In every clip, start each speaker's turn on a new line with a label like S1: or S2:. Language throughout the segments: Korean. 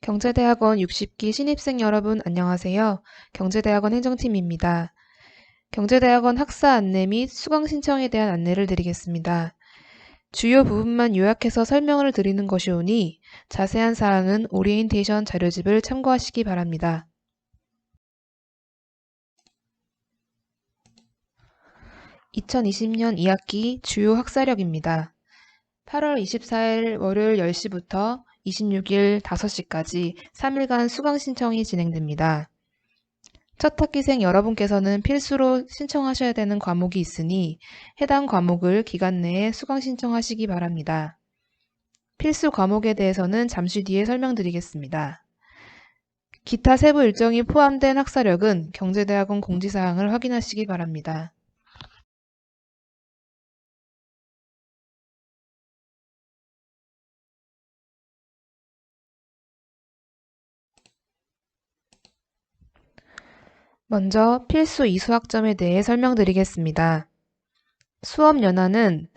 S1: 경제대학원 60기 신입생 여러분 안녕하세요. 경제대학원 행정팀입니다. 경제대학원 학사 안내 및 수강 신청에 대한 안내를 드리겠습니다. 주요 부분만 요약해서 설명을 드리는 것이오니 자세한 사항은 오리엔테이션 자료집을 참고하시기 바랍니다. 2020년 2학기 주요 학사력입니다. 8월 24일 월요일 10시부터 26일 5시까지 3일간 수강 신청이 진행됩니다. 첫 학기생 여러분께서는 필수로 신청하셔야 되는 과목이 있으니 해당 과목을 기간 내에 수강 신청하시기 바랍니다. 필수 과목에 대해서는 잠시 뒤에 설명드리겠습니다. 기타 세부 일정이 포함된 학사력은 경제대학원 공지사항을 확인하시기 바랍니다. 먼저 필수 이수학점에 대해 설명드리겠습니다. 수업 연한은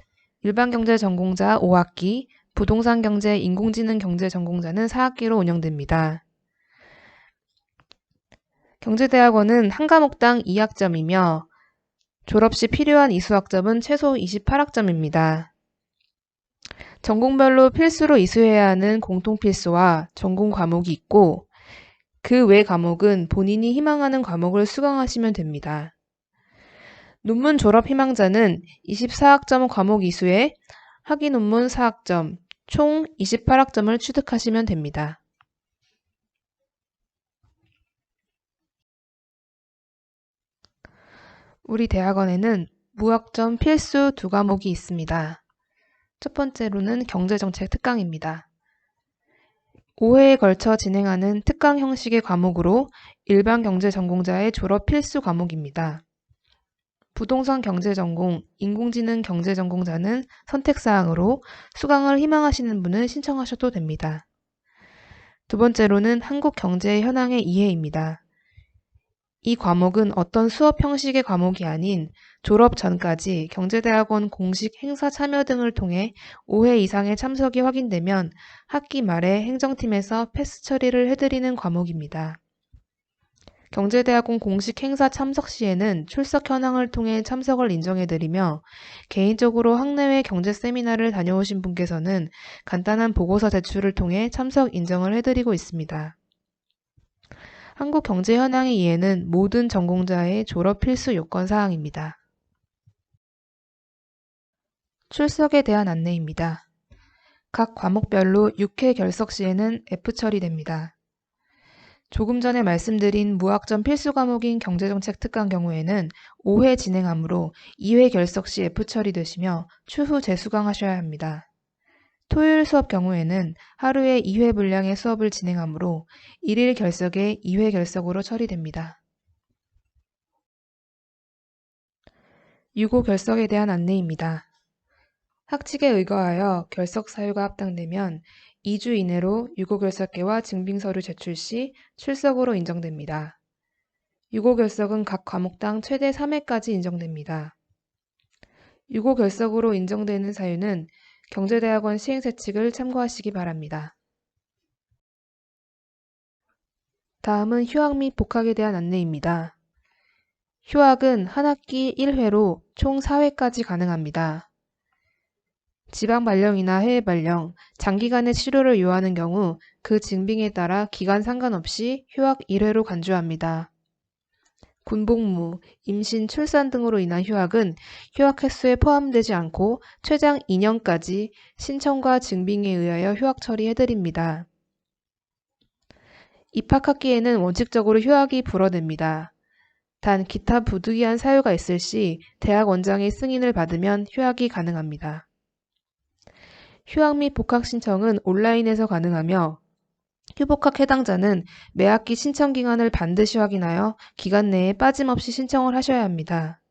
S1: 일반경제 전공자 5학기, 부동산경제 인공지능 경제 전공자는 4학기로 운영됩니다. 경제대학원은 한 과목당 2학점이며 졸업 시 필요한 이수학점은 최소 28학점입니다. 전공별로 필수로 이수해야 하는 공통필수와 전공 과목이 있고 그 외 과목은 본인이 희망하는 과목을 수강하시면 됩니다. 논문 졸업 희망자는 24학점 과목 이수에 학위 논문 4학점, 총 28학점을 취득하시면 됩니다. 우리 대학원에는 무학점 필수 2과목이 있습니다. 첫 번째로는 경제정책 특강입니다. 5회에 걸쳐 진행하는 특강 형식의 과목으로 일반 경제 전공자의 졸업 필수 과목입니다. 부동산 경제 전공, 인공지능 경제 전공자는 선택사항으로 수강을 희망하시는 분은 신청하셔도 됩니다. 두 번째로는 한국 경제의 현황의 이해입니다. 이 과목은 어떤 수업 형식의 과목이 아닌 졸업 전까지 경제대학원 공식 행사 참여 등을 통해 5회 이상의 참석이 확인되면 학기 말에 행정팀에서 패스 처리를 해드리는 과목입니다. 경제대학원 공식 행사 참석 시에는 출석 현황을 통해 참석을 인정해드리며 개인적으로 학내외 경제 세미나를 다녀오신 분께서는 간단한 보고서 제출을 통해 참석 인정을 해드리고 있습니다. 한국 경제 현황의 이해는 모든 전공자의 졸업 필수 요건 사항입니다. 출석에 대한 안내입니다. 각 과목별로 6회 결석 시에는 F 처리됩니다. 조금 전에 말씀드린 무학점 필수 과목인 경제정책 특강 경우에는 5회 진행하므로 2회 결석 시 F 처리되시며 추후 재수강하셔야 합니다. 토요일 수업 경우에는 하루에 2회 분량의 수업을 진행하므로 1일 결석에 2회 결석으로 처리됩니다. 유고 결석에 대한 안내입니다. 학칙에 의거하여 결석 사유가 합당되면 2주 이내로 유고 결석계와 증빙서류 제출 시 출석으로 인정됩니다. 유고 결석은 각 과목당 최대 3회까지 인정됩니다. 유고 결석으로 인정되는 사유는 경제대학원 시행세칙을 참고하시기 바랍니다. 다음은 휴학 및 복학에 대한 안내입니다. 휴학은 한 학기 1회로 총 4회까지 가능합니다. 지방 발령이나 해외 발령, 장기간의 치료를 요하는 경우 그 증빙에 따라 기간 상관없이 휴학 1회로 간주합니다. 군복무, 임신, 출산 등으로 인한 휴학은 휴학 횟수에 포함되지 않고 최장 2년까지 신청과 증빙에 의하여 휴학 처리해드립니다. 입학학기에는 원칙적으로 휴학이 불어됩니다. 단 기타 부득이한 사유가 있을 시 대학 원장의 승인을 받으면 휴학이 가능합니다. 휴학 및 복학 신청은 온라인에서 가능하며 휴복학 해당자는 매 학기 신청 기간을 반드시 확인하여 기간 내에 빠짐없이 신청을 하셔야 합니다.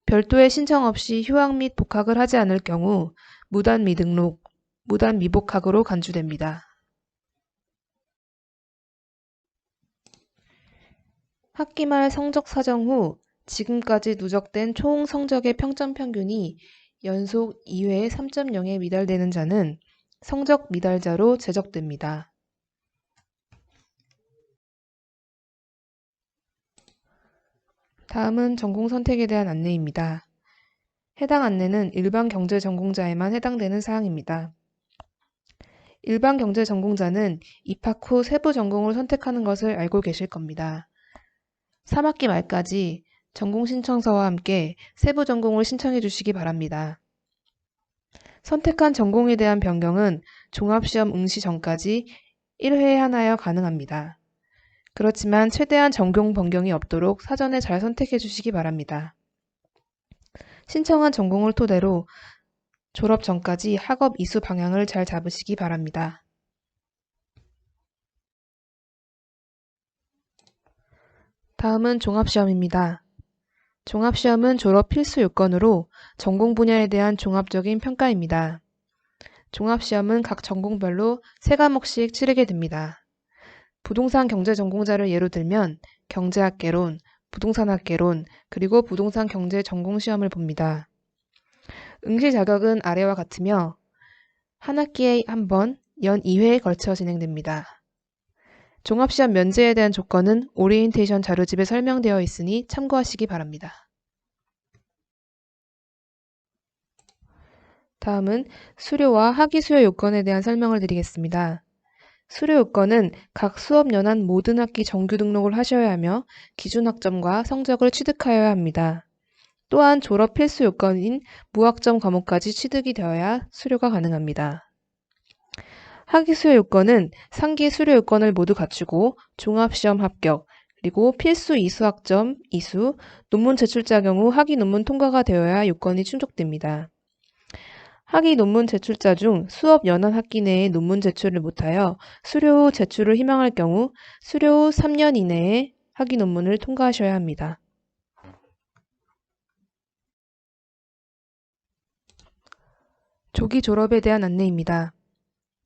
S1: 별도의 신청 없이 휴학 및 복학을 하지 않을 경우 무단 미등록, 무단 미복학으로 간주됩니다. 학기 말 성적 사정 후 지금까지 누적된 총 성적의 평점 평균이 연속 2회 3.0에 미달되는 자는 성적 미달자로 제적됩니다. 다음은 전공 선택에 대한 안내입니다. 해당 안내는 일반 경제 전공자에만 해당되는 사항입니다. 일반 경제 전공자는 입학 후 세부 전공을 선택하는 것을 알고 계실 겁니다. 3학기 말까지 전공 신청서와 함께 세부 전공을 신청해 주시기 바랍니다. 선택한 전공에 대한 변경은 종합시험 응시 전까지 1회에 하나여 가능합니다. 그렇지만 최대한 전공 변경이 없도록 사전에 잘 선택해 주시기 바랍니다. 신청한 전공을 토대로 졸업 전까지 학업 이수 방향을 잘 잡으시기 바랍니다. 다음은 종합시험입니다. 종합시험은 졸업 필수 요건으로 전공 분야에 대한 종합적인 평가입니다. 종합시험은 각 전공별로 3과목씩 치르게 됩니다. 부동산 경제 전공자를 예로 들면 경제학개론, 부동산학개론, 그리고 부동산 경제 전공 시험을 봅니다. 응시 자격은 아래와 같으며 한 학기에 한 번, 연 2회에 걸쳐 진행됩니다. 종합시험 면제에 대한 조건은 오리엔테이션 자료집에 설명되어 있으니 참고하시기 바랍니다. 다음은 수료와 학위 수여 요건에 대한 설명을 드리겠습니다. 수료 요건은 각 수업 연한 모든 학기 정규 등록을 하셔야 하며 기준 학점과 성적을 취득하여야 합니다. 또한 졸업 필수 요건인 무학점 과목까지 취득이 되어야 수료가 가능합니다. 학위 수요 요건은 상기 수료 요건을 모두 갖추고 종합시험 합격, 그리고 필수 이수학점 이수, 논문 제출자 경우 학위 논문 통과가 되어야 요건이 충족됩니다. 학위 논문 제출자 중 수업 연한 학기 내에 논문 제출을 못하여 수료 후 제출을 희망할 경우 수료 후 3년 이내에 학위 논문을 통과하셔야 합니다. 조기 졸업에 대한 안내입니다.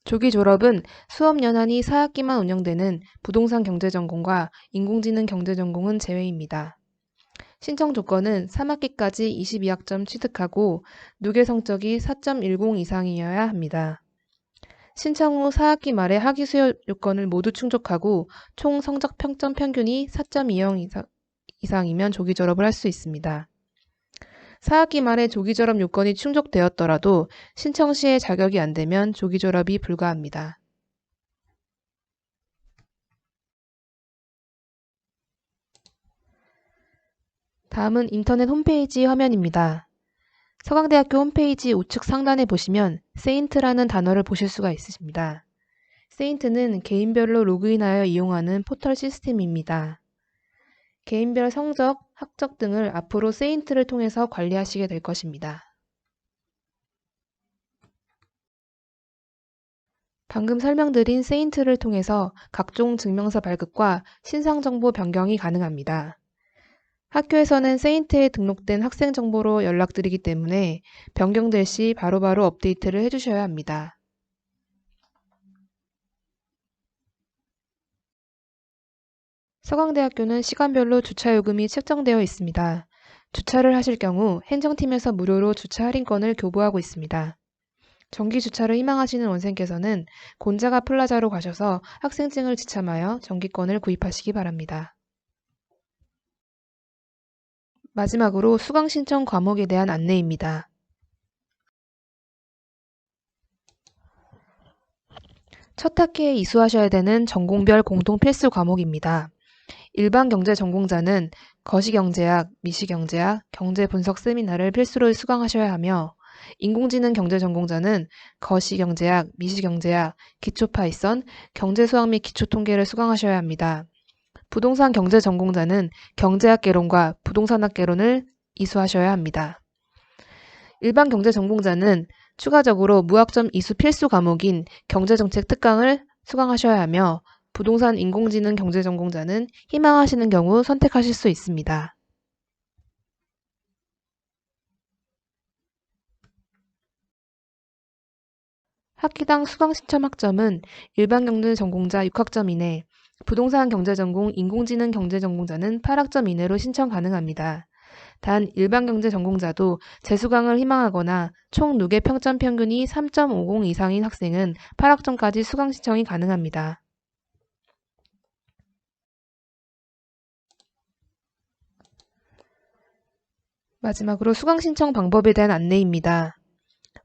S1: 조기 졸업은 수업 연한이 4학기만 운영되는 부동산 경제 전공과 인공지능 경제 전공은 제외입니다. 신청 조건은 3학기까지 22학점 취득하고 누계 성적이 4.10 이상이어야 합니다. 신청 후 4학기 말에 학위 수요 요건을 모두 충족하고 총 성적 평점 평균이 4.20 이상이면 조기 졸업을 할 수 있습니다. 4학기 말에 조기 졸업 요건이 충족되었더라도 신청 시에 자격이 안 되면 조기 졸업이 불가합니다. 다음은 인터넷 홈페이지 화면입니다. 서강대학교 홈페이지 우측 상단에 보시면 세인트라는 단어를 보실 수가 있으십니다. 세인트는 개인별로 로그인하여 이용하는 포털 시스템입니다. 개인별 성적, 학적 등을 앞으로 세인트를 통해서 관리하시게 될 것입니다. 방금 설명드린 세인트를 통해서 각종 증명서 발급과 신상정보 변경이 가능합니다. 학교에서는 세인트에 등록된 학생 정보로 연락드리기 때문에 변경될 시 바로바로 업데이트를 해주셔야 합니다. 서강대학교는 시간별로 주차요금이 책정되어 있습니다. 주차를 하실 경우 행정팀에서 무료로 주차 할인권을 교부하고 있습니다. 정기 주차를 희망하시는 원생께서는 곤자가 플라자로 가셔서 학생증을 지참하여 정기권을 구입하시기 바랍니다. 마지막으로 수강 신청 과목에 대한 안내입니다. 첫 학기에 이수하셔야 되는 전공별 공통 필수 과목입니다. 일반 경제 전공자는 거시경제학, 미시경제학, 경제분석 세미나를 필수로 수강하셔야 하며 인공지능 경제 전공자는 거시경제학, 미시경제학, 기초파이썬, 경제수학 및 기초통계를 수강하셔야 합니다. 부동산 경제 전공자는 경제학개론과 부동산학개론을 이수하셔야 합니다. 일반 경제 전공자는 추가적으로 무학점 이수 필수 과목인 경제정책 특강을 수강하셔야 하며 부동산 인공지능 경제 전공자는 희망하시는 경우 선택하실 수 있습니다. 학기당 수강 신청 학점은 일반 경제 전공자 6학점 이내, 부동산 경제 전공 인공지능 경제 전공자는 8학점 이내로 신청 가능합니다. 단 일반 경제 전공자도 재수강을 희망하거나 총 누계 평점 평균이 3.50 이상인 학생은 8학점까지 수강 신청이 가능합니다. 마지막으로 수강 신청 방법에 대한 안내입니다.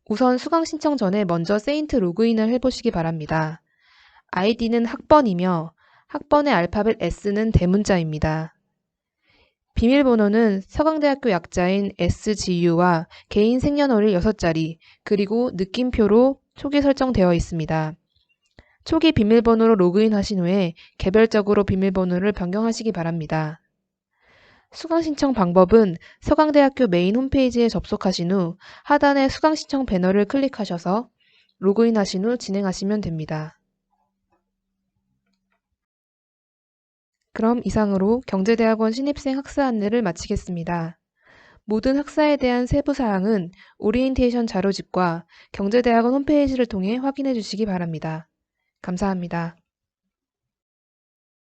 S1: 우선 수강 신청 전에 먼저 세인트 로그인을 해보시기 바랍니다. 아이디는 학번이며 학번의 알파벳 S는 대문자입니다. 비밀번호는 서강대학교 약자인 SGU와 개인 생년월일 6자리 그리고 느낌표로 초기 설정되어 있습니다. 초기 비밀번호로 로그인하신 후에 개별적으로 비밀번호를 변경하시기 바랍니다. 수강 신청 방법은 서강대학교 메인 홈페이지에 접속하신 후 하단의 수강 신청 배너를 클릭하셔서 로그인하신 후 진행하시면 됩니다. 그럼 이상으로 경제대학원 신입생 학사 안내를 마치겠습니다. 모든 학사에 대한 세부 사항은 오리엔테이션 자료집과 경제대학원 홈페이지를 통해 확인해 주시기 바랍니다. 감사합니다.